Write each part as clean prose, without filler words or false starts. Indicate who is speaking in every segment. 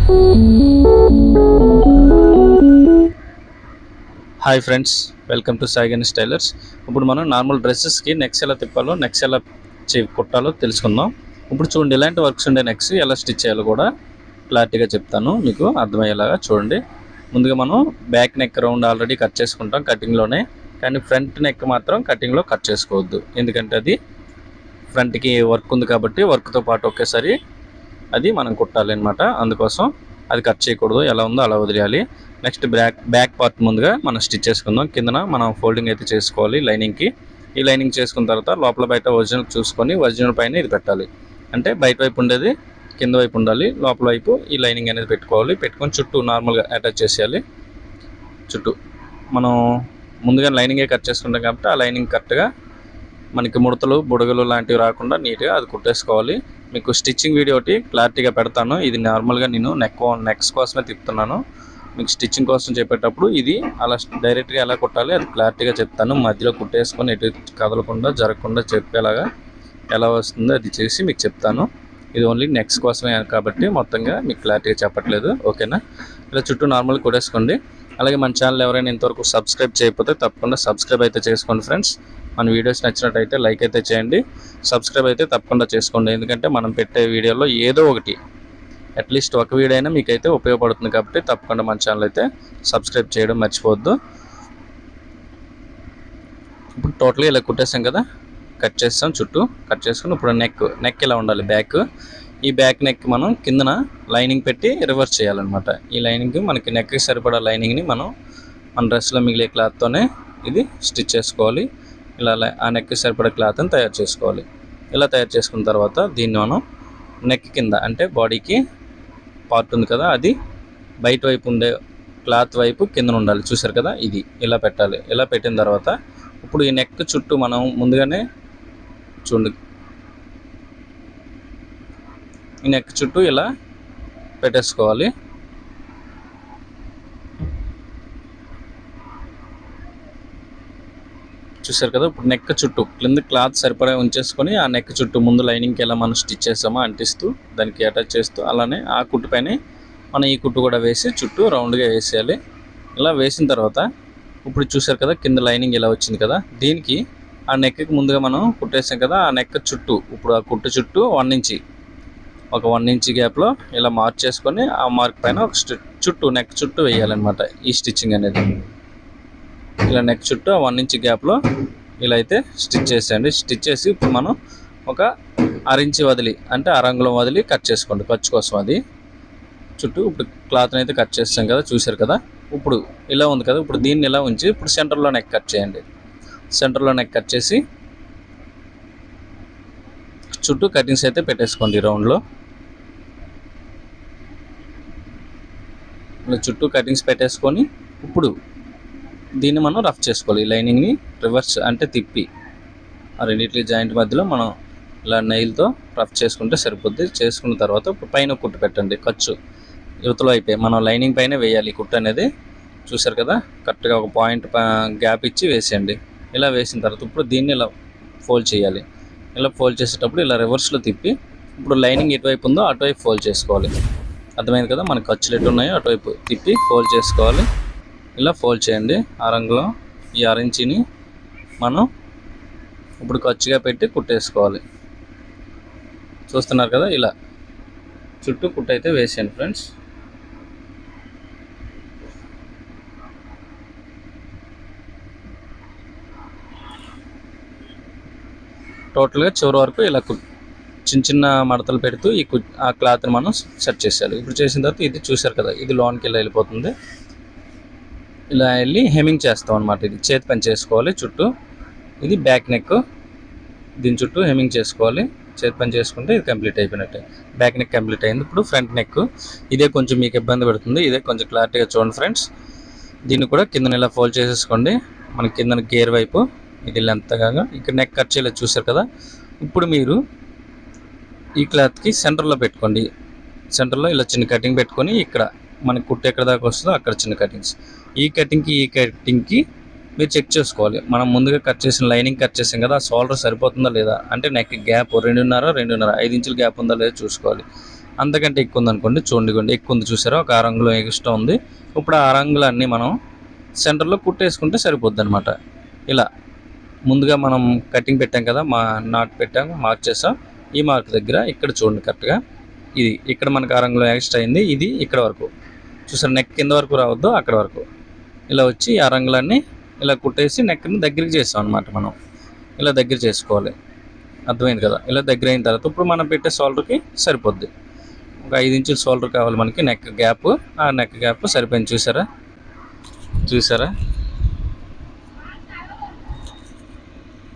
Speaker 1: Hi friends, welcome to Sai Ganesh tailors. ఇప్పుడు మనం normal డ్రెస్సెస్కి next ఎలా తిప్పాలో, నెక్స్ ఎలా కుట్టాలో తెలుసుకుందాం. ఇప్పుడు చూడండి, ఇలాంటి వర్క్స్ ఉండే నెక్స్ ఎలా స్టిచ్ చేయాలో కూడా క్లారిటీగా చెప్తాను, మీకు అర్థమయ్యేలాగా చూడండి. ముందుగా మనం back neck round already cut చేసుకుంటాం కటింగ్లోనే, కానీ ఫ్రంట్ నెక్ మాత్రం కటింగ్లో కట్ చేసుకోవద్దు. ఎందుకంటే అది ఫ్రంట్కి వర్క్ ఉంది కాబట్టి వర్క్తో పాటు ఒకేసారి అది మనం కుట్టాలి అనమాట. అందుకోసం అది కట్ చేయకూడదు, ఎలా ఉందో అలా వదిలేయాలి. నెక్స్ట్ బ్యాక్ పార్ట్ ముందుగా మనం స్టిచ్ చేసుకుందాం. కిందన మనం ఫోల్డింగ్ అయితే చేసుకోవాలి లైనింగ్కి. ఈ లైనింగ్ చేసుకున్న తర్వాత లోపల బయట ఒరిజినల్ చూసుకొని ఒరిజినల్ పైన ఇది పెట్టాలి. అంటే బయట వైపు ఉండేది కింద వైపు ఉండాలి, లోపల వైపు ఈ లైనింగ్ అనేది పెట్టుకోవాలి. పెట్టుకొని చుట్టూ నార్మల్గా అటాచ్ చేసేయాలి. చుట్టూ మనం ముందుగా లైనింగే కట్ చేసుకుంటాం కాబట్టి ఆ లైనింగ్ కరెక్ట్గా మనకి ముడతలు బుడగలు లాంటివి రాకుండా నీట్గా అది కుట్టేసుకోవాలి. మీకు స్టిచ్చింగ్ వీడియో ఒకటి క్లారిటీగా పెడతాను. ఇది నార్మల్గా నేను నెక్స్ కోసమే తిప్పుతున్నాను. మీకు స్టిచ్చింగ్ కోసం చెప్పేటప్పుడు ఇది అలా డైరెక్ట్గా ఎలా కుట్టాలి అది క్లారిటీగా చెప్తాను. మధ్యలో కుట్టేసుకొని ఎటు కదలకుండా జరగకుండా చెప్పేలాగా ఎలా వస్తుందో అది చేసి మీకు చెప్తాను. ఇది ఓన్లీ నెక్స్ కోసమే కాబట్టి మొత్తంగా మీకు క్లారిటీగా చెప్పట్లేదు, ఓకేనా? ఇలా చుట్టూ నార్మల్గా కుట్టేసుకోండి. అలాగే మన ఛానల్ ఎవరైనా ఇంతవరకు సబ్స్క్రైబ్ చేయకపోతే తప్పకుండా సబ్స్క్రైబ్ అయితే చేసుకోండి ఫ్రెండ్స్. మన వీడియోస్ నచ్చినట్టయితే లైక్ అయితే చేయండి, సబ్స్క్రైబ్ అయితే తప్పకుండా చేసుకోండి. ఎందుకంటే మనం పెట్టే వీడియోలో ఏదో ఒకటి అట్లీస్ట్ ఒక వీడియో అయినా మీకైతే ఉపయోగపడుతుంది కాబట్టి తప్పకుండా మన ఛానల్ అయితే సబ్స్క్రైబ్ చేయడం మర్చిపోవద్దు. ఇప్పుడు టోటల్గా ఇలా కుట్టేసాం కదా, కట్ చేస్తాం. చుట్టూ కట్ చేసుకుని ఇప్పుడు నెక్ ఇలా ఉండాలి. ఈ బ్యాక్ నెక్ మనం కిందన లైనింగ్ పెట్టి రివర్స్ చేయాలన్నమాట. ఈ లైనింగ్ మనకి నెక్కి సరిపడా లైనింగ్ని మన డ్రెస్లో మిగిలే క్లాత్తోనే ఇది స్టిచ్ చేసుకోవాలి. ఇలా ఆ నెక్కి సరిపడా క్లాత్ని తయారు చేసుకోవాలి. ఇలా తయారు చేసుకున్న తర్వాత దీన్ని మనం నెక్ కింద అంటే బాడీకి పార్ట్ ఉంది కదా, అది బయట వైపు ఉండే క్లాత్ వైపు కింద ఉండాలి. చూసారు కదా, ఇది ఇలా పెట్టాలి. ఇలా పెట్టిన తర్వాత ఇప్పుడు ఈ నెక్ చుట్టూ మనం ముందుగానే చూడండి, ఈ నెక్ చుట్టూ ఇలా పెట్టేసుకోవాలి. చూసారు కదా, ఇప్పుడు నెక్ చుట్టూ కింద క్లాత్ సరిపడా ఉంచేసుకొని ఆ నెక్ చుట్టూ ముందు లైనింగ్కి ఎలా మనం స్టిచ్ చేసామో అంటిస్తూ దానికి అటాచ్ చేస్తూ అలానే ఆ కుట్టు పైన మనం ఈ కుట్టు కూడా వేసి చుట్టూ రౌండ్గా వేసేయాలి. ఇలా వేసిన తర్వాత ఇప్పుడు చూసారు కదా, కింద లైనింగ్ ఇలా వచ్చింది కదా, దీనికి ఆ నెక్కి ముందుగా మనం కుట్టేసాం కదా, ఆ నెక్ చుట్టూ ఇప్పుడు ఆ కుట్టు చుట్టూ 1 ఇంచ్ ఒక 1 ఇంచ్ గ్యాప్లో ఇలా మార్క్ చేసుకొని ఆ మార్క్ పైన ఒక చుట్టూ నెక్ చుట్టూ వేయాలన్నమాట. ఈ స్టిచ్చింగ్ అనేది ఇలా నెక్ చుట్టూ 1 ఇంచ్ గ్యాప్లో ఇలా అయితే స్టిచ్ చేసేయండి. స్టిచ్ చేసి ఇప్పుడు మనం ఒక 1/2 ఇంచ్ వదిలి అంటే అరంగుళం వదిలి కట్ చేసుకోండి ఖర్చు కోసం. అది చుట్టూ ఇప్పుడు క్లాత్ని అయితే కట్ చేస్తాం కదా, చూసారు కదా. ఇప్పుడు ఇలా ఉంది కదా, ఇప్పుడు దీన్ని ఇలా ఉంచి ఇప్పుడు సెంటర్లో నెక్ కట్ చేయండి. సెంటర్లో నెక్ కట్ చేసి చుట్టూ కటింగ్స్ అయితే పెట్టేసుకోండి రౌండ్లో. ఇలా చుట్టూ కటింగ్స్ పెట్టేసుకొని ఇప్పుడు దీన్ని మనం రఫ్ చేసుకోవాలి. లైనింగ్ని రివర్స్ అంటే తిప్పి ఆ రెండింటి జాయింట్ మధ్యలో మనం ఇలా నెయిల్తో రఫ్ చేసుకుంటే సరిపోద్ది. చేసుకున్న తర్వాత పైన కుట్టు పెట్టండి. ఖర్చు యువతలో అయిపోయి మనం లైనింగ్ పైన వేయాలి కుట్టు అనేది. చూసారు కదా, కరెక్ట్గా ఒక పాయింట్ గ్యాప్ ఇచ్చి వేసేయండి. ఇలా వేసిన తర్వాత ఇప్పుడు దీన్ని ఇలా ఫోల్డ్ చేయాలి. ఇలా ఫోల్డ్ చేసేటప్పుడు ఇలా రివర్స్లో తిప్పి ఇప్పుడు లైనింగ్ ఎటువైపు ఉందో అటువైపు ఫోల్డ్ చేసుకోవాలి. అర్థమైంది కదా, మన ఖర్చులు ఎటు ఉన్నాయో అటువైపు తిప్పి ఫోల్డ్ చేసుకోవాలి. ఇలా ఫోల్డ్ చేయండి. ఆ రంగులో ఈ 1/2 ఇంచ్ని మనం ఇప్పుడు ఖర్చుగా పెట్టి కుట్టేసుకోవాలి. చూస్తున్నారు కదా, ఇలా చుట్టూ కుట్టు అయితే వేసేయండి ఫ్రెండ్స్. టోటల్గా చివరి వరకు ఇలా చిన్న చిన్న మడతలు పెడుతూ ఆ క్లాత్ని మనం సెట్ చేసేయాలి. ఇప్పుడు చేసిన తర్వాత ఇది చూసారు కదా, ఇది లోన్కి ఇలా వెళ్ళిపోతుంది. ఇలా వెళ్ళి హెమ్మింగ్ చేస్తాం అనమాట. ఇది చేతి పని చేసుకోవాలి చుట్టూ. ఇది బ్యాక్ నెక్, దీని చుట్టూ హెమ్మింగ్ చేసుకోవాలి. చేతి పని చేసుకుంటే ఇది కంప్లీట్ అయిపోయినట్టే. బ్యాక్ నెక్ కంప్లీట్ అయింది. ఇప్పుడు ఫ్రంట్ నెక్, ఇదే కొంచెం మీకు ఇబ్బంది పెడుతుంది. ఇదే కొంచెం క్లారిటీగా చూడండి ఫ్రెండ్స్. దీన్ని కూడా కిందన ఇలా ఫోల్డ్ చేసేసుకోండి. మనకి కిందన గేర్ వైపు ఇది లెంత్గా ఇక్కడ నెక్ కట్ చేయలేదు, చూసారు కదా. ఇప్పుడు మీరు ఈ క్లాత్కి సెంటర్లో పెట్టుకోండి. సెంటర్లో ఇలా చిన్న కటింగ్ పెట్టుకొని ఇక్కడ మనకి కుట్టు ఎక్కడ దాకా వస్తుందో అక్కడ చిన్న కటింగ్స్. ఈ కటింగ్కి మీరు చెక్ చేసుకోవాలి. మనం ముందుగా కట్ చేసిన లైనింగ్ కట్ చేసాం కదా, ఆ షోల్డర్ సరిపోతుందా లేదా అంటే నెక్ గ్యాప్ 2.5 5 ఇంచుల గ్యాప్ ఉందా లేదా చూసుకోవాలి. అంతకంటే ఎక్కువ ఉందనుకోండి, చూడండి ఎక్కువ ఉంది చూసారా, ఒక 6 అంగుళం ఎక్స్ట్రా ఉంది. ఇప్పుడు ఆ 6 అంగుళాన్ని మనం సెంటర్లో కుట్టేసుకుంటే సరిపోద్ది అనమాట. ఇలా ముందుగా మనం కటింగ్ పెట్టాం కదా, నాట్ పెట్టాం, మార్క్ చేసాం. ఈ మార్క్ దగ్గర ఇక్కడ చూడండి కరెక్ట్గా, ఇది ఇక్కడ మనకు 6 అంగుళం ఎక్స్ట్రా అయింది. ఇది ఇక్కడ వరకు చూసారు, నెక్ కింద వరకు రావద్దు, అక్కడ వరకు ఇలా వచ్చి 6 అంగుళాన్ని ఇలా కుట్టేసి నెక్ని దగ్గరికి చేస్తాం అనమాట. మనం ఇలా దగ్గర చేసుకోవాలి, అర్థమైంది కదా. ఇలా దగ్గర అయిన తర్వాత ఇప్పుడు మనం పెట్టే షోల్డర్కి సరిపోద్ది. ఒక 5 ఇంచుల షోల్డర్ కావాలి మనకి, నెక్ గ్యాప్. ఆ నెక్ గ్యాప్ సరిపోయింది చూసారా.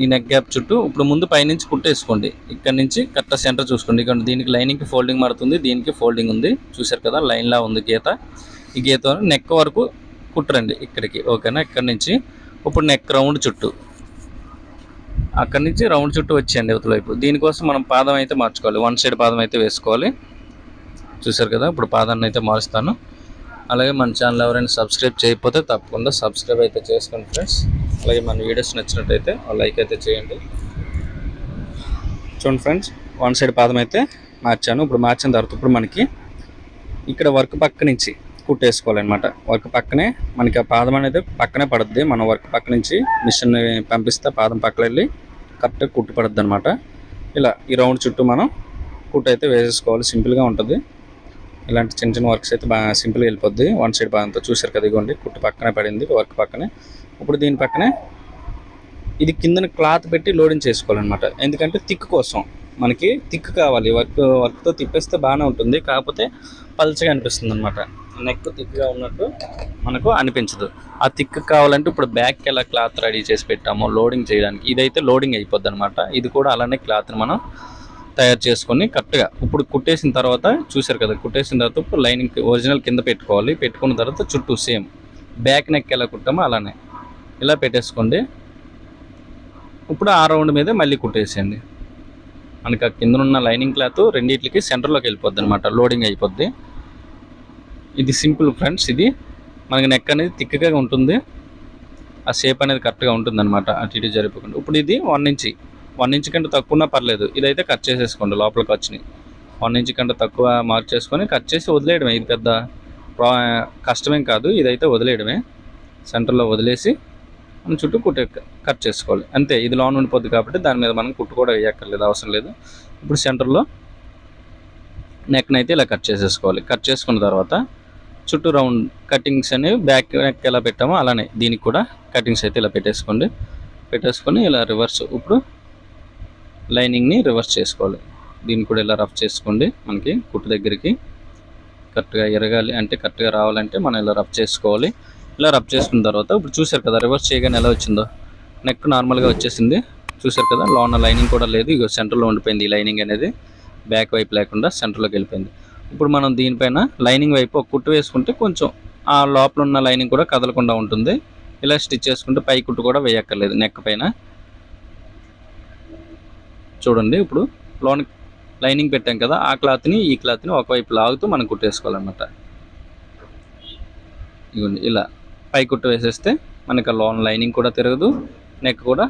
Speaker 1: ఈ నెక్ గ్యాప్ చుట్టూ ఇప్పుడు ముందు పైనుంచి కుట్టేసుకోండి. ఇక్కడ నుంచి కరెక్ట్ సెంటర్ చూసుకోండి. ఇక్కడ దీనికి లైనింగ్కి ఫోల్డింగ్ మారుతుంది, దీనికి ఫోల్డింగ్ ఉంది, చూసారు కదా, లైన్లా ఉంది గీత. ఈ గీత నెక్ వరకు కుట్టరండి ఇక్కడికి, ఓకేనా. ఇక్కడ నుంచి ఇప్పుడు నెక్ రౌండ్ చుట్టూ, అక్కడి నుంచి రౌండ్ చుట్టూ వచ్చేయండి అవతల వైపు. దీనికోసం మనం పాదం అయితే మార్చుకోవాలి, 1 సైడ్ పాదం అయితే వేసుకోవాలి. చూసారు కదా, ఇప్పుడు పాదాన్ని అయితే మారుస్తాను. అలాగే మన ఛానల్ ఎవరైనా సబ్స్క్రైబ్ చేయకపోతే తప్పకుండా సబ్స్క్రైబ్ అయితే చేసుకోండి ఫ్రెండ్స్. అలాగే మన వీడియోస్ నచ్చినట్టయితే లైక్ అయితే చేయండి. చూడండి ఫ్రెండ్స్, 1 సైడ్ పాదం అయితే మార్చాను. ఇప్పుడు మార్చిన తర్వాత ఇప్పుడు మనకి ఇక్కడ వర్క్ పక్క నుంచి కుట్టేసుకోవాలన్నమాట. వర్క్ పక్కనే మనకి ఆ పాదం అనేది పక్కనే పడుద్ది. మనం వర్క్ పక్క నుంచి మిషన్ పంపిస్తే పాదం పక్కన వెళ్ళి కరెక్ట్గా కుట్టు పడుద్ది అనమాట. ఇలా ఈ రౌండ్ చుట్టూ మనం కుట్టు అయితే వేసేసుకోవాలి, సింపుల్గా ఉంటుంది. ఇలాంటి చిన్న చిన్న వర్క్స్ అయితే బాగా సింపుల్గా వెళ్ళిపోద్ది 1 సైడ్ పాదంతో. చూసారు కదా, ఇదిగోండి కుట్టు పక్కనే పడింది వర్క్ పక్కనే. ఇప్పుడు దీని పక్కనే ఇది కిందన క్లాత్ పెట్టి లోడింగ్ చేసుకోవాలన్నమాట. ఎందుకంటే థిక్ కోసం మనకి థిక్ కావాలి. వర్క్తో తిప్పేస్తే బాగానే ఉంటుంది, కాకపోతే పల్చగా అనిపిస్తుంది అనమాట. నెక్ థిక్గా ఉన్నట్టు మనకు అనిపించదు. ఆ థిక్ కావాలంటే ఇప్పుడు బ్యాక్కి ఎలా క్లాత్ రెడీ చేసి పెట్టామో లోడింగ్ చేయడానికి, ఇదైతే లోడింగ్ అయిపోద్ది అనమాట. ఇది కూడా అలానే క్లాత్ని మనం తయారు చేసుకొని కరెక్ట్గా ఇప్పుడు కుట్టేసిన తర్వాత చూసారు కదా, కుట్టేసిన తర్వాత ఇప్పుడు లైనింగ్ ఒరిజినల్ కింద పెట్టుకోవాలి. పెట్టుకున్న తర్వాత చుట్టూ సేమ్ బ్యాక్ నెక్ ఎలా కుట్టామో అలానే ఇలా పెట్టేసుకోండి. ఇప్పుడు ఆ రౌండ్ మీదే మళ్ళీ కుట్టేసేయండి. మనకి ఆ కింద ఉన్న లైనింగ్ క్లాత్ రెండింటికి సెంటర్లోకి వెళ్ళిపోద్ది అనమాట, లోడింగ్ అయిపోద్ది. ఇది సింపుల్ ఫ్రెండ్స్. ఇది మనకి నెక్ అనేది థిక్గా ఉంటుంది, ఆ షేప్ అనేది కరెక్ట్గా ఉంటుంది అనమాట, అటు ఇటు జరిపోకుండా. ఇప్పుడు ఇది 1 ఇంచ్ కంటే తక్కువ ఉన్నా పర్లేదు, ఇదైతే కట్ చేసేసుకోండి. లోపల ఖర్చుని 1 ఇంచ్ కంటే తక్కువ మార్క్ చేసుకొని కట్ చేసి వదిలేయడమే. ఇది పెద్ద కష్టమేం కాదు, ఇదైతే వదిలేయడమే. సెంటర్లో వదిలేసి మనం చుట్టూ కట్ చేసుకోవాలి అంతే. ఇది లోన్ ఉండిపోద్ది కాబట్టి దాని మీద మనం కుట్టు కూడా వేయక్కర్లేదు, అవసరం లేదు. ఇప్పుడు సెంటర్లో నెక్ని అయితే ఇలా కట్ చేసేసుకోవాలి. కట్ చేసుకున్న తర్వాత చుట్టూ రౌండ్ కటింగ్స్ అనేవి బ్యాక్ నెక్ ఎలా పెట్టామో అలానే దీనికి కూడా కటింగ్స్ అయితే ఇలా పెట్టేసుకొని ఇలా రివర్స్ ఇప్పుడు లైనింగ్ని రివర్స్ చేసుకోవాలి. దీన్ని కూడా ఇలా రఫ్ చేసుకోండి. మనకి కుట్టు దగ్గరికి కరెక్ట్గా ఎరగాలి అంటే, కరెక్ట్గా రావాలంటే మనం ఇలా రఫ్ చేసుకోవాలి. ఇలా రఫ్ చేసుకున్న తర్వాత ఇప్పుడు చూసారు కదా, రివర్స్ చేయగానే ఎలా వచ్చిందో, నెక్ నార్మల్గా వచ్చేసింది. చూసారు కదా, లోన లైనింగ్ కూడా లేదు, ఇగో సెంటర్లో ఉండిపోయింది. ఈ లైనింగ్ అనేది బ్యాక్ వైపు లేకుండా సెంటర్లోకి వెళ్ళిపోయింది. ఇప్పుడు మనం దీనిపైన లైనింగ్ వైపు ఒక కుట్టు వేసుకుంటే కొంచెం ఆ లోపల ఉన్న లైనింగ్ కూడా కదలకుండా ఉంటుంది. ఇలా స్టిచ్ చేసుకుంటే పై కుట్టు కూడా వేయక్కర్లేదు నెక్ పైన. చూడండి, ఇప్పుడు లోన్ లైనింగ్ పెట్టాం కదా, ఆ క్లాత్ని ఈ క్లాత్ని ఒకవైపు లాగుతూ మనం కుట్టేసుకోవాలన్నమాట. ఇవ్వండి, ఇలా పై కుట్టు వేసేస్తే మనకి ఆ లోన్ లైనింగ్ కూడా తిరగదు, నెక్ కూడా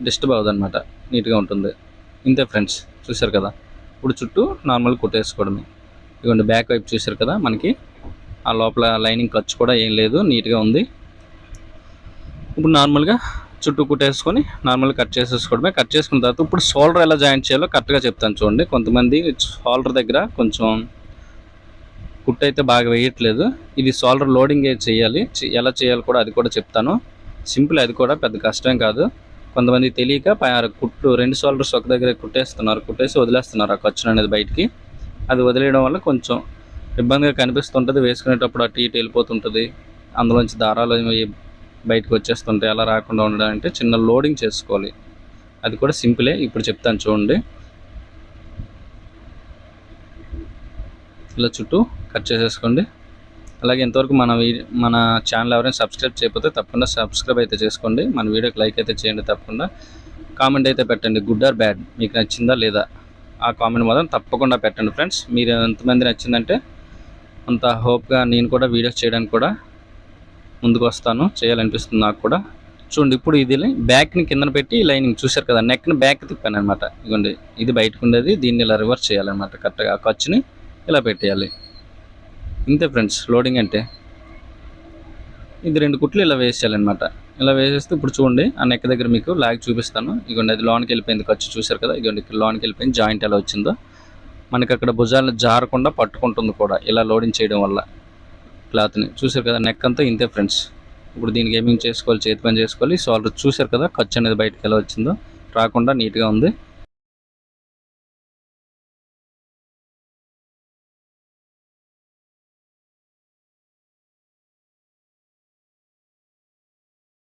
Speaker 1: డిస్టర్బ్ అవ్వదు అనమాట, నీట్గా ఉంటుంది. ఇంతే ఫ్రెండ్స్, చూసారు కదా. ఇప్పుడు చుట్టూ నార్మల్ కుట్టేసుకోవడమే. ఇవ్వండి, బ్యాక్ వైపు చూసారు కదా, మనకి ఆ లోపల లైనింగ్ ఖర్చు కూడా ఏం లేదు, నీట్గా ఉంది. ఇప్పుడు నార్మల్గా చుట్టూ కుట్టేసుకొని నార్మల్గా కట్ చేసేసుకోవడమే. కట్ చేసుకున్న తర్వాత ఇప్పుడు షోల్డర్ ఎలా జాయింట్ చేయాలో కరెక్ట్గా చెప్తాను చూడండి. కొంతమంది షోల్డర్ దగ్గర కొంచెం కుట్టు అయితే బాగా వేయట్లేదు. ఇది షోల్డర్ లోడింగ్ చేయాలి, ఎలా చేయాలో కూడా అది కూడా చెప్తాను. సింపుల్, అది కూడా పెద్ద కష్టం కాదు. కొంతమంది తెలియక కుట్టు 2 షోల్డర్స్ ఒక దగ్గర కుట్టేసి వదిలేస్తున్నారు ఆ ఖర్చును అనేది బయటికి. అది వదిలేయడం వల్ల కొంచెం ఇబ్బందిగా కనిపిస్తుంటుంది, వేసుకునేటప్పుడు అటు ఇటు వెళ్ళిపోతుంటుంది, అందులోంచి దారాలు బయటకు వచ్చేస్తుంటాయి. అలా రాకుండా ఉండడానికి చిన్న లోడింగ్ చేసుకోవాలి, అది కూడా సింపులే, ఇప్పుడు చెప్తాను చూడండి. ఇలా చుట్టూ కట్ చేసేసుకోండి. అలాగే ఇంతవరకు మన ఛానల్ ఎవరైనా సబ్స్క్రైబ్ చేయకపోతే తప్పకుండా సబ్స్క్రైబ్ అయితే చేసుకోండి. మన వీడియోకి లైక్ అయితే చేయండి. తప్పకుండా కామెంట్ అయితే పెట్టండి, గుడ్ ఆర్ బ్యాడ్, మీకు నచ్చిందా లేదా ఆ కామెంట్ మాత్రం తప్పకుండా పెట్టండి ఫ్రెండ్స్. మీరు ఎంతమంది నచ్చిందంటే అంత హోప్గా నేను కూడా వీడియోస్ చేయడానికి కూడా ముందుకు వస్తాను, చేయాలనిపిస్తుంది నాకు కూడా. చూడండి ఇప్పుడు ఇది బ్యాక్ని కిందన పెట్టి లైనింగ్ చూశారు కదా, నెక్ని బ్యాక్ తిప్పాను అనమాట. ఇదిగోండి ఇది బయటకు ఉండేది, దీన్ని ఇలా రివర్స్ చేయాలన్నమాట. కరెక్ట్గా ఆ ఖర్చుని ఇలా పెట్టేయాలి. ఇంతే ఫ్రెండ్స్ లోడింగ్ అంటే. ఇది 2 కుట్లు ఇలా వేసేయాలన్నమాట. ఇలా వేసేస్తే ఇప్పుడు చూడండి ఆ నెక్ దగ్గర మీకు లాగ్ చూపిస్తాను. ఇదిగోండి అది లోనికి వెళ్ళిపోయింది ఖర్చు చూశారు కదా, ఇదిగోండి ఇక్కడ లోనికి వెళ్ళిపోయింది. జాయింట్ ఎలా వచ్చిందో మనకి అక్కడ భుజాలను జారకుండా పట్టుకుంటుంది కూడా ఇలా లోడింగ్ చేయడం వల్ల క్లాత్ని. చూశారు కదా నెక్ అంతా ఇంతే ఫ్రెండ్స్. ఇప్పుడు దీనికి ఏమేమి చేసుకోవాలి, చేతి పని చేసుకోవాలి. షోల్డర్ చూశారు కదా ఖర్చు అనేది బయటకు ఎలా వచ్చిందో రాకుండా నీట్గా ఉంది.